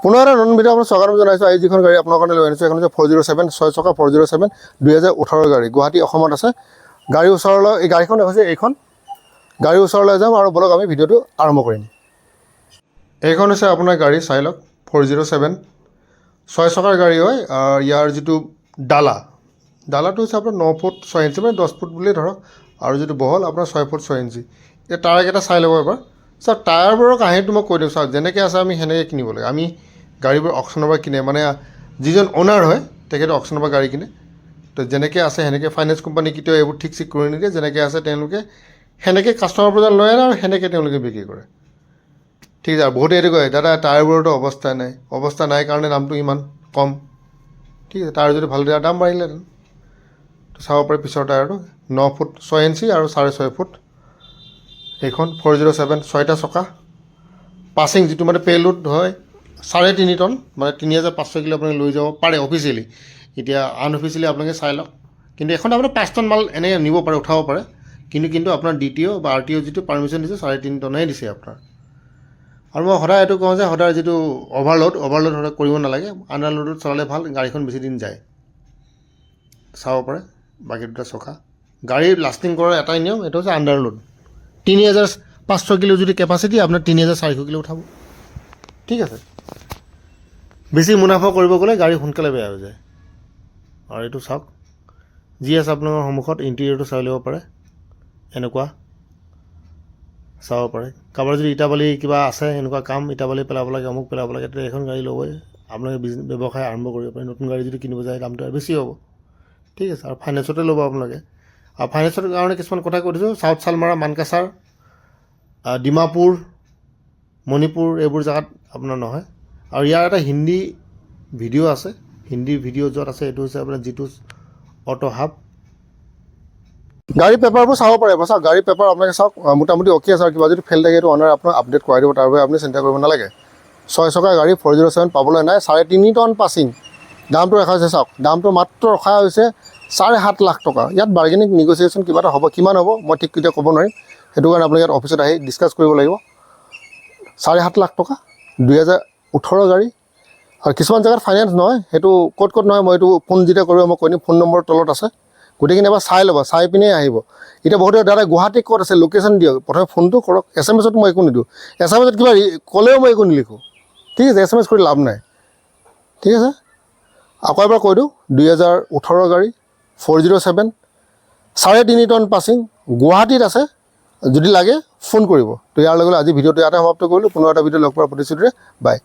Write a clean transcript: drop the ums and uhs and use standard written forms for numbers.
পুনৰ এটা নতুন ভিডিঅ' আপোনাৰ স্বাগতম জনাইছোঁ। আজি যিখন গাড়ী আপোনাৰ কাৰণে লৈ আনিছোঁ এখন হৈছে 407 6 চকা 407 2018 গাড়ী, গুৱাহাটী অসমত আছে। গাড়ীৰ ওচৰলৈ এই গাড়ীখন হৈছে এইখন গাড়ীৰ ওচৰলৈ যাম আৰু বলক আমি ভিডিঅ'টো আৰম্ভ কৰিম। এইখন হৈছে আপোনাৰ গাড়ী, চাই লওক 407 6 চকাৰ গাড়ী হয়। ইয়াৰ যিটো ডালাটো হৈছে আপোনাৰ 9 ফুট 6 ইঞ্চি, মানে 10 ফুট বুলিয়ে ধৰক, আৰু যিটো বহল আপোনাৰ 6 ফুট 6 ইঞ্চি। এই টায়াৰকেইটা চাই ল'ব এবাৰ। চাওক টায়াৰবোৰৰ কাহিনীটো মই কৈ দিওঁ। চাওক যেনেকৈ আছে আমি সেনেকৈ কিনিব লাগে। আমি গাড়ীবোৰ অকশ্যনৰ পৰা কিনে, মানে যিজন অ'নাৰ হয় তেখেতে অকশ্যনৰ পৰা গাড়ী কিনে। তো যেনেকৈ আছে সেনেকৈ ফাইনেন্স কোম্পানী কেতিয়াও এইবোৰ ঠিক চিক কৰি নিদিয়ে। যেনেকৈ আছে তেওঁলোকে সেনেকৈ কাষ্টমাৰৰ পৰা লৈ আনে আৰু সেনেকৈ তেওঁলোকে বিক্ৰী কৰে। ঠিক আছে। বহুতে এইটো কয়, দাদা টায়াৰবোৰতো অৱস্থা নাই কাৰণে দামটো ইমান কম। ঠিক আছে, টায়াৰ যদি ভাল দিয়া দাম বাঢ়িলেহেঁতেন। তো চাব পাৰি পিছৰ টায়াৰটো 9 ফুট 6 ইঞ্চি আৰু 6.5 ফুট। এইখন 407 6টা চকা, পাছিং যিটো মানে পেলোড হয় 3.5 টন, মানে 3500 কিলো আপুনি লৈ যাব পাৰে অফিচিয়েলি। এতিয়া আনঅফিচিয়েলি আপোনালোকে চাই লওক। কিন্তু এখন আপোনাৰ 5 টন মাল এনেকৈ নিব পাৰে, উঠাব পাৰে। কিন্তু আপোনাৰ DTO বা RTO যিটো পাৰ্মিশ্যন দিছে 3.5 টনেই দিছে আপোনাৰ। আৰু মই সদায় এইটো কওঁ যে সদায় যিটো অভাৰলোড সদায় কৰিব নালাগে। আণ্ডাৰলোডত চলালে ভাল, গাড়ীখন বেছি দিন যায়। চাব পাৰে বাকী দুটা চকা। গাড়ী লাষ্টিং কৰাৰ এটাই নিয়ম, এইটো হৈছে আণ্ডাৰলোড। 3500 কিলো যদি কেপাচিটি, আপোনাৰ 3400 কিলো উঠাব। ঠিক আছে। বেছি মুনাফা কৰিব গ'লে গাড়ী সোনকালে বেয়া হৈ যায়। আৰু এইটো চাওক, যি আছে আপোনালোকৰ সন্মুখত, ইণ্টেৰিয়ৰটো চাই ল'ব পাৰে। এনেকুৱা চাব পাৰে। কাৰোবাৰ যদি ইটা বালি কিবা আছে এনেকুৱা কাম, ইটা বালি পেলাব লাগে, অমুক পেলাব লাগে, তেতিয়া এইখন গাড়ী ল'বই। আপোনালোকে ব্যৱসায় আৰম্ভ কৰিব পাৰে। নতুন গাড়ী যদি কিনিব যায় দামটো বেছি হ'ব। ঠিক আছে। আৰু ফাইনেন্সতে ল'ব আপোনালোকে। আৰু ফাইনেন্সৰ কাৰণে কিছুমান কথা কৈ দিছোঁ। চাউথ চালমাৰা, মানকাছাৰ, ডিমাপুৰ, মণিপুৰ এইবোৰ জেগাত আপোনাৰ নহয়। আৰু ইয়াৰ এটা হিন্দী ভিডিঅ' আছে। হিন্দী ভিডিঅ' য'ত আছে এইটো হৈছে আপোনাৰ জিতু অটো হাব। গাড়ী পেপাৰবোৰ চাব পাৰে। চাওক গাড়ী পেপাৰ আপোনালোকে চাওক, মোটামুটি অ'কে আছে। আৰু কিবা যদি ফেল থাকে এইটো অনাৰ আপোনাক আপডেট কৰাই দিব, তাৰ বাবে আপুনি চিন্তা কৰিব নালাগে। 6 চকা গাড়ী 407 পাবলৈ নাই। 3.5 টন পাছিং। দামটো ৰখা হৈছে, চাওক দামটো মাত্ৰ ৰখা হৈছে 7.5 লাখ টকা। ইয়াত বাৰ্গেনিং নেগচিয়েশ্যন কিবা এটা হ'ব, কিমান হ'ব মই ঠিক এতিয়া ক'ব নোৱাৰিম। সেইটো কাৰণে আপুনি ইয়াত অফিচত আহি ডিছকাছ কৰিব লাগিব। 7.5 লাখ টকা 2018 গাড়ী। আৰু কিছুমান জেগাত ফাইনেন্স নহয়, সেইটো ক'ত নহয় মই এইটো ফোন যেতিয়া কৰিব মই কৈ দিম। ফোন নম্বৰ তলত আছে, গোটেইখিনি এবাৰ চাই ল'ব, চাই পিনে আহিব। এতিয়া বহুতে দাদা গুৱাহাটী ক'ত আছে লোকেশ্যন দিয়ক, প্ৰথমে ফোনটো কৰক। SMS মই একো নিদিওঁ। SMS কিবা ক'লেও মই একো নিলিখোঁ। ঠিক আছে। SMS কৰি লাভ নাই। ঠিক আছে। আকৌ এবাৰ কৈ দিওঁ, 2018 গাড়ী 407 3.5 টন পাছিং, গুৱাহাটীত আছে। যদি লাগে ফোন কৰিব। তো ইয়াৰ লগে আজি ভিডিঅ'টো ইয়াতে সমাপ্ত কৰিলোঁ। পুনৰ এটা ভিডিঅ' লগ পোৱাৰ প্ৰতিশ্ৰুতিৰে বাই।